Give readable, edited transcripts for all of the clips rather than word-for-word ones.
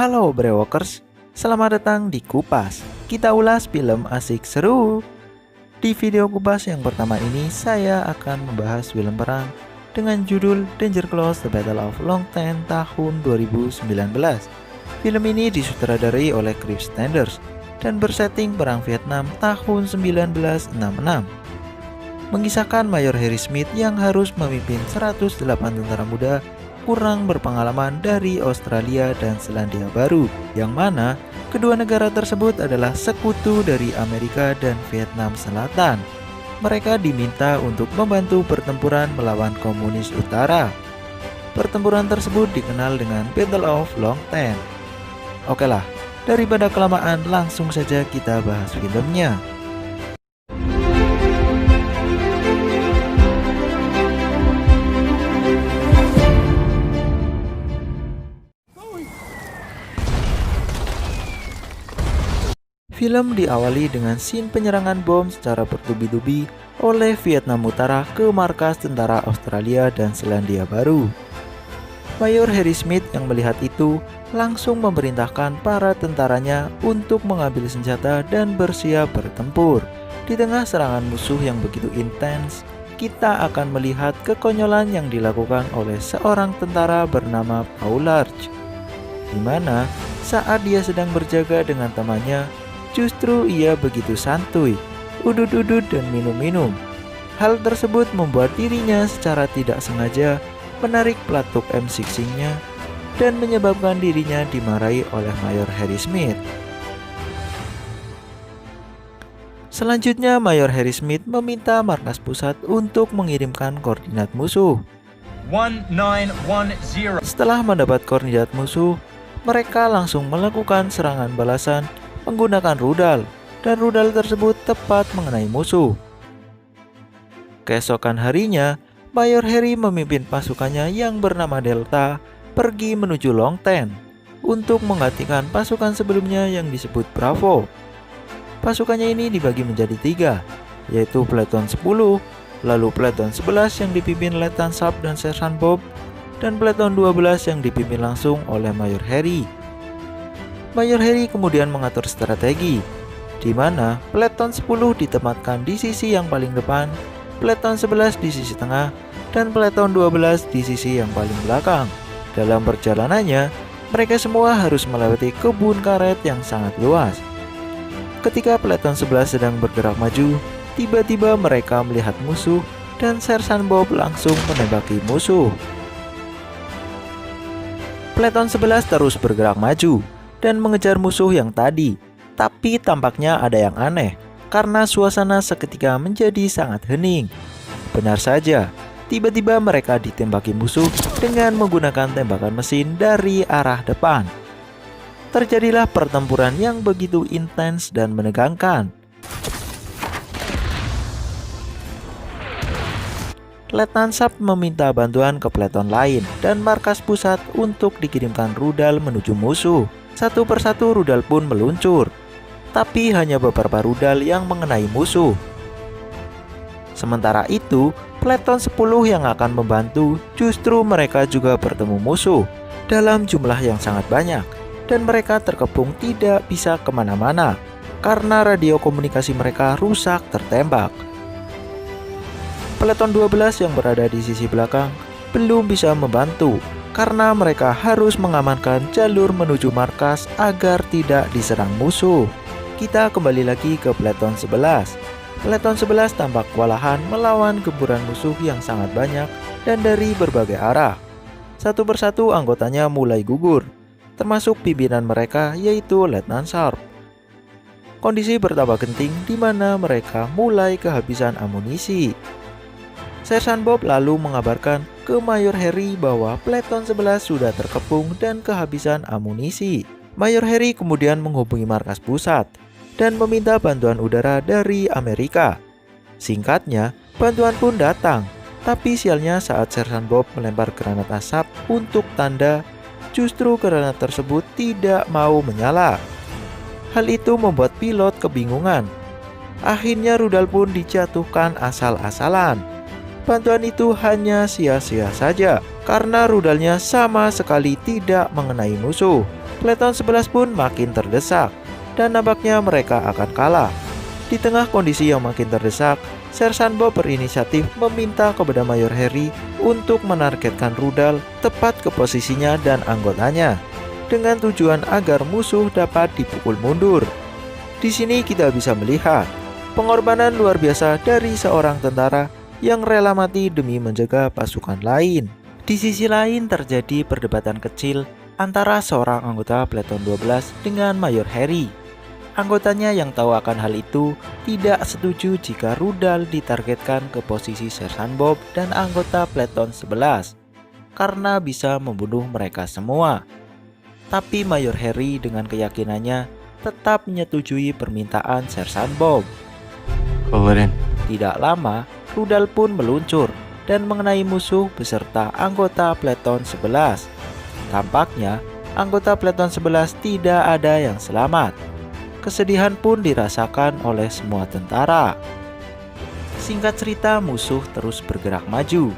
Halo Brewokers, selamat datang di Kupas. Kita ulas film asik seru. Di video Kupas yang pertama ini, saya akan membahas film perang dengan judul Danger Close: The Battle of Long Tan tahun 2019. Film ini disutradarai oleh Chris Sanders dan bersetting perang Vietnam tahun 1966. Mengisahkan Mayor Harry Smith yang harus memimpin 108 tentara muda kurang berpengalaman dari Australia dan Selandia Baru, yang mana kedua negara tersebut adalah sekutu dari Amerika dan Vietnam Selatan. Mereka diminta untuk membantu pertempuran melawan komunis utara. Pertempuran tersebut dikenal dengan Battle of Long Tan. Oke lah, daripada kelamaan, langsung saja kita bahas filmnya. Film diawali dengan scene penyerangan bom secara bertubi-tubi oleh Vietnam Utara ke markas tentara Australia dan Selandia Baru. Mayor Harry Smith yang melihat itu langsung memerintahkan para tentaranya untuk mengambil senjata dan bersiap bertempur. Di tengah serangan musuh yang begitu intens, kita akan melihat kekonyolan yang dilakukan oleh seorang tentara bernama Paul Large, di mana saat dia sedang berjaga dengan temannya, justru ia begitu santuy, udut-udut dan minum-minum. Hal tersebut membuat dirinya secara tidak sengaja menarik pelatuk M16-nya dan menyebabkan dirinya dimarahi oleh Mayor Harry Smith. Selanjutnya, Mayor Harry Smith meminta markas pusat untuk mengirimkan koordinat musuh. 1910. Setelah mendapat koordinat musuh, mereka langsung melakukan serangan balasan menggunakan rudal, dan rudal tersebut tepat mengenai musuh. Keesokan harinya, Mayor Harry memimpin pasukannya yang bernama Delta pergi menuju Long Tan untuk menggantikan pasukan sebelumnya yang disebut Bravo. Pasukannya ini dibagi menjadi 3, yaitu Platoon 10, lalu Platoon 11 yang dipimpin Letnan Sharp dan Sersan Bob, dan Platoon 12 yang dipimpin langsung oleh Mayor Harry. Mayor Harry kemudian mengatur strategi, di mana Platoon 10 ditempatkan di sisi yang paling depan, Platoon 11 di sisi tengah, dan Platoon 12 di sisi yang paling belakang. Dalam perjalanannya, mereka semua harus melewati kebun karet yang sangat luas. Ketika Platoon 11 sedang bergerak maju, tiba-tiba mereka melihat musuh dan Sersan Bob langsung menembaki musuh. Platoon 11 terus bergerak maju dan mengejar musuh yang tadi, tapi tampaknya ada yang aneh karena suasana seketika menjadi sangat hening. Benar saja, tiba-tiba mereka ditembaki musuh dengan menggunakan tembakan mesin dari arah depan. Terjadilah pertempuran yang begitu intens dan menegangkan. Letnan Sharp meminta bantuan ke Platoon lain dan markas pusat untuk dikirimkan rudal menuju musuh. Satu persatu rudal pun meluncur, tapi hanya beberapa rudal yang mengenai musuh. Sementara itu, Platoon 10 yang akan membantu, justru mereka juga bertemu musuh dalam jumlah yang sangat banyak, dan mereka terkepung tidak bisa kemana-mana karena radio komunikasi mereka rusak tertembak. Platoon 12 yang berada di sisi belakang belum bisa membantu karena mereka harus mengamankan jalur menuju markas agar tidak diserang musuh. Kita kembali lagi ke Platoon 11. Platoon 11 tampak kewalahan melawan gempuran musuh yang sangat banyak dan dari berbagai arah. Satu persatu anggotanya mulai gugur, termasuk pimpinan mereka yaitu Letnan Sharp. Kondisi bertambah genting di mana mereka mulai kehabisan amunisi. Sersan Bob lalu mengabarkan ke Mayor Harry bahwa Platoon 11 sudah terkepung dan kehabisan amunisi. Mayor Harry kemudian menghubungi markas pusat dan meminta bantuan udara dari Amerika. Singkatnya, bantuan pun datang, tapi sialnya saat Sersan Bob melempar granat asap untuk tanda, justru granat tersebut tidak mau menyala. Hal itu membuat pilot kebingungan. Akhirnya rudal pun dijatuhkan asal-asalan. Bantuan itu hanya sia-sia saja karena rudalnya sama sekali tidak mengenai musuh. Peleton 11 pun makin terdesak dan nampaknya mereka akan kalah. Di tengah kondisi yang makin terdesak, Sersan Bob berinisiatif meminta kepada Mayor Harry untuk menargetkan rudal tepat ke posisinya dan anggotanya, dengan tujuan agar musuh dapat dipukul mundur. Di sini kita bisa melihat pengorbanan luar biasa dari seorang tentara yang rela mati demi menjaga pasukan lain. Di sisi lain terjadi perdebatan kecil antara seorang anggota Peleton 12 dengan Mayor Harry. Anggotanya yang tahu akan hal itu tidak setuju jika rudal ditargetkan ke posisi Sersan Bob dan anggota Peleton 11 karena bisa membunuh mereka semua. Tapi Mayor Harry dengan keyakinannya tetap menyetujui permintaan Sersan Bob. Tidak lama, rudal pun meluncur dan mengenai musuh beserta anggota Peleton 11. Tampaknya anggota Peleton 11 tidak ada yang selamat. Kesedihan pun dirasakan oleh semua tentara. Singkat cerita, musuh terus bergerak maju.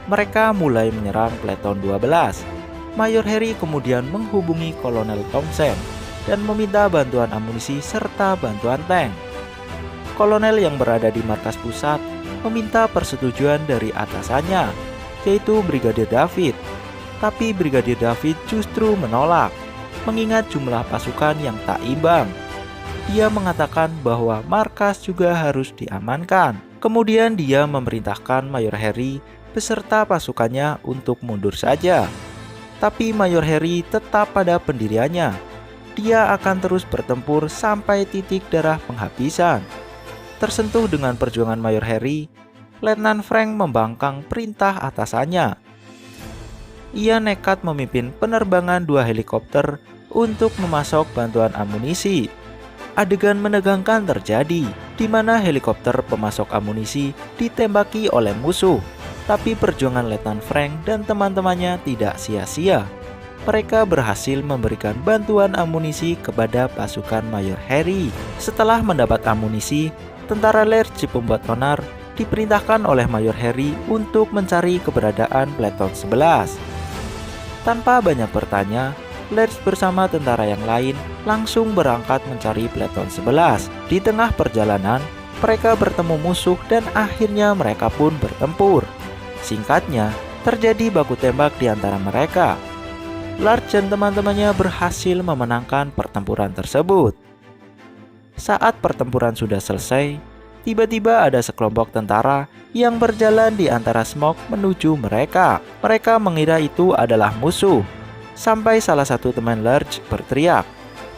Mereka mulai menyerang Peleton 12. Mayor Harry kemudian menghubungi Kolonel Thompson dan meminta bantuan amunisi serta bantuan tank. Kolonel yang berada di markas pusat meminta persetujuan dari atasannya, yaitu Brigadir David. Tapi Brigadir David justru menolak, mengingat jumlah pasukan yang tak imbang. Dia mengatakan bahwa markas juga harus diamankan. Kemudian dia memerintahkan Mayor Harry beserta pasukannya untuk mundur saja. Tapi Mayor Harry tetap pada pendiriannya. Dia akan terus bertempur sampai titik darah penghabisan. Tersentuh dengan perjuangan Mayor Harry, Letnan Frank membangkang perintah atasannya. Ia nekat memimpin penerbangan 2 helikopter untuk memasok bantuan amunisi. Adegan menegangkan terjadi, di mana helikopter pemasok amunisi ditembaki oleh musuh. Tapi perjuangan Letnan Frank dan teman-temannya tidak sia-sia. Mereka berhasil memberikan bantuan amunisi kepada pasukan Mayor Harry. Setelah mendapat amunisi, tentara Laird si pembuat onar diperintahkan oleh Mayor Harry untuk mencari keberadaan Peleton 11. Tanpa banyak bertanya, Laird bersama tentara yang lain langsung berangkat mencari Peleton 11. Di tengah perjalanan, mereka bertemu musuh dan akhirnya mereka pun bertempur. Singkatnya, terjadi baku tembak di antara mereka. Laird dan teman-temannya berhasil memenangkan pertempuran tersebut. Saat pertempuran sudah selesai, tiba-tiba ada sekelompok tentara yang berjalan di antara smog menuju mereka. Mereka mengira itu adalah musuh. Sampai salah satu teman Laird berteriak,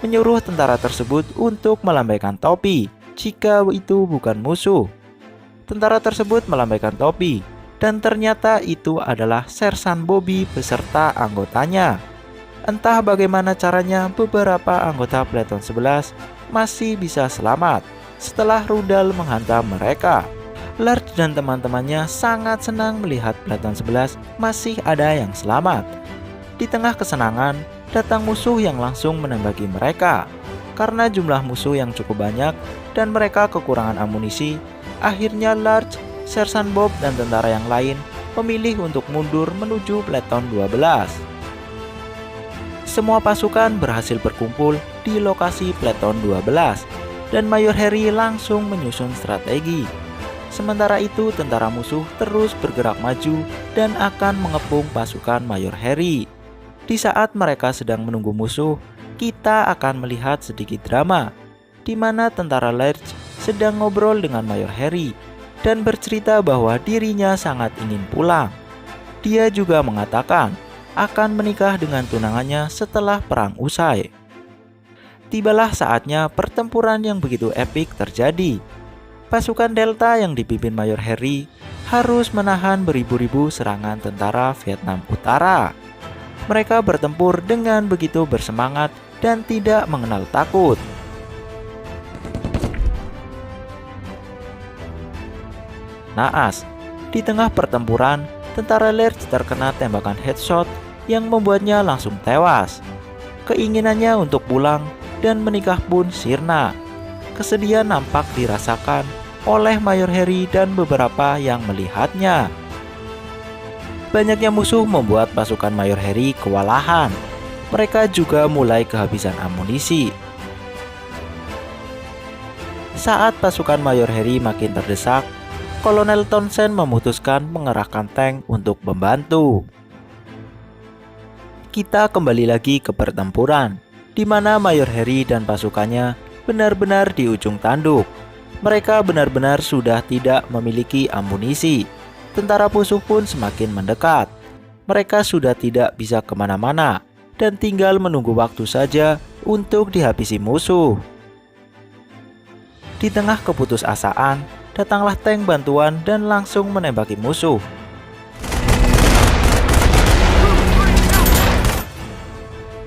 menyuruh tentara tersebut untuk melambaikan topi jika itu bukan musuh. Tentara tersebut melambaikan topi, dan ternyata itu adalah Sersan Bobby beserta anggotanya. Entah bagaimana caranya, beberapa anggota Peleton 11 masih bisa selamat setelah rudal menghantam mereka. Laird dan teman-temannya sangat senang melihat Peleton 11 masih ada yang selamat. Di tengah kesenangan, datang musuh yang langsung menembaki mereka. Karena jumlah musuh yang cukup banyak dan mereka kekurangan amunisi, akhirnya Laird, Sersan Bob, dan tentara yang lain memilih untuk mundur menuju Peleton 12. Semua pasukan berhasil berkumpul di lokasi Peleton 12 dan Mayor Harry langsung menyusun strategi. Sementara itu, tentara musuh terus bergerak maju dan akan mengepung pasukan Mayor Harry. Di saat mereka sedang menunggu musuh, kita akan melihat sedikit drama, di mana tentara Laird sedang ngobrol dengan Mayor Harry dan bercerita bahwa dirinya sangat ingin pulang. Dia juga mengatakan akan menikah dengan tunangannya setelah perang usai. Tibalah saatnya pertempuran yang begitu epik terjadi. Pasukan Delta yang dipimpin Mayor Harry harus menahan beribu-ribu serangan tentara Vietnam Utara. Mereka bertempur dengan begitu bersemangat dan tidak mengenal takut. Naas, di tengah pertempuran, tentara Laird terkena tembakan headshot yang membuatnya langsung tewas. Keinginannya untuk pulang dan menikah pun sirna. Kesedihan nampak dirasakan oleh Mayor Harry dan beberapa yang melihatnya. Banyaknya musuh membuat pasukan Mayor Harry kewalahan. mereka juga mulai kehabisan amunisi. Saat pasukan Mayor Harry makin terdesak, Kolonel Townsend memutuskan mengerahkan tank untuk membantu. Kita kembali lagi ke pertempuran, di mana Mayor Harry dan pasukannya benar-benar di ujung tanduk. Mereka benar-benar sudah tidak memiliki amunisi. Tentara musuh pun semakin mendekat. Mereka sudah tidak bisa kemana-mana dan tinggal menunggu waktu saja untuk dihabisi musuh. Di tengah keputusasaan, datanglah tank bantuan dan langsung menembaki musuh.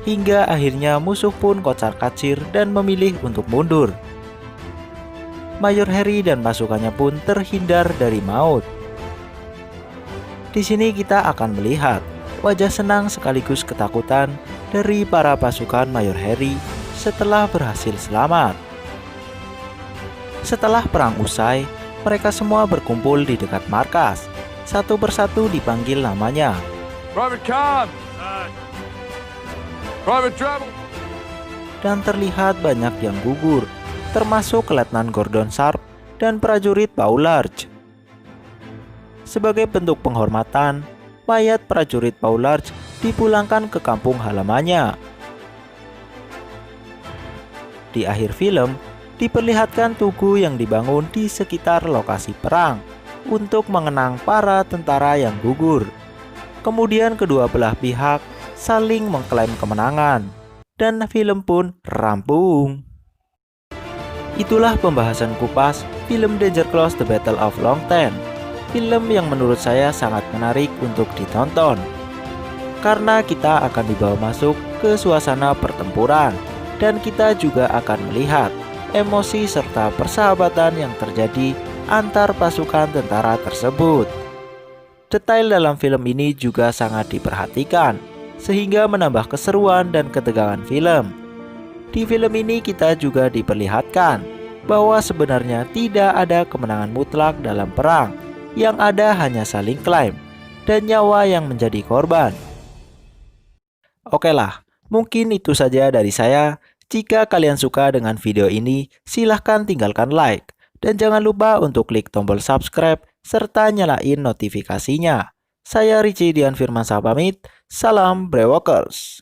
Hingga akhirnya musuh pun kocar-kacir dan memilih untuk mundur. Mayor Harry dan pasukannya pun terhindar dari maut. Di sini kita akan melihat wajah senang sekaligus ketakutan dari para pasukan Mayor Harry setelah berhasil selamat. Setelah perang usai, mereka semua berkumpul di dekat markas. Satu persatu dipanggil namanya. Private Khan! Private Travel! Dan terlihat banyak yang gugur, termasuk Letnan Gordon Sharp dan prajurit Paularge. Sebagai bentuk penghormatan, mayat prajurit Paularge dipulangkan ke kampung halamannya. Di akhir film, diperlihatkan tugu yang dibangun di sekitar lokasi perang untuk mengenang para tentara yang gugur. Kemudian kedua belah pihak saling mengklaim kemenangan dan film pun rampung. Itulah pembahasan kupas film Danger Close The Battle of Long Ten. Film yang menurut saya sangat menarik untuk ditonton karena kita akan dibawa masuk ke suasana pertempuran dan kita juga akan melihat emosi serta persahabatan yang terjadi antar pasukan tentara tersebut. Detail dalam film ini juga sangat diperhatikan, sehingga menambah keseruan dan ketegangan film. Di film ini kita juga diperlihatkan bahwa sebenarnya tidak ada kemenangan mutlak dalam perang, yang ada hanya saling klaim dan nyawa yang menjadi korban. Oke lah, mungkin itu saja dari saya. Jika kalian suka dengan video ini, silahkan tinggalkan like. Dan jangan lupa untuk klik tombol subscribe serta nyalain notifikasinya. Saya Richie Dian Firmansyah pamit, salam Brewokers.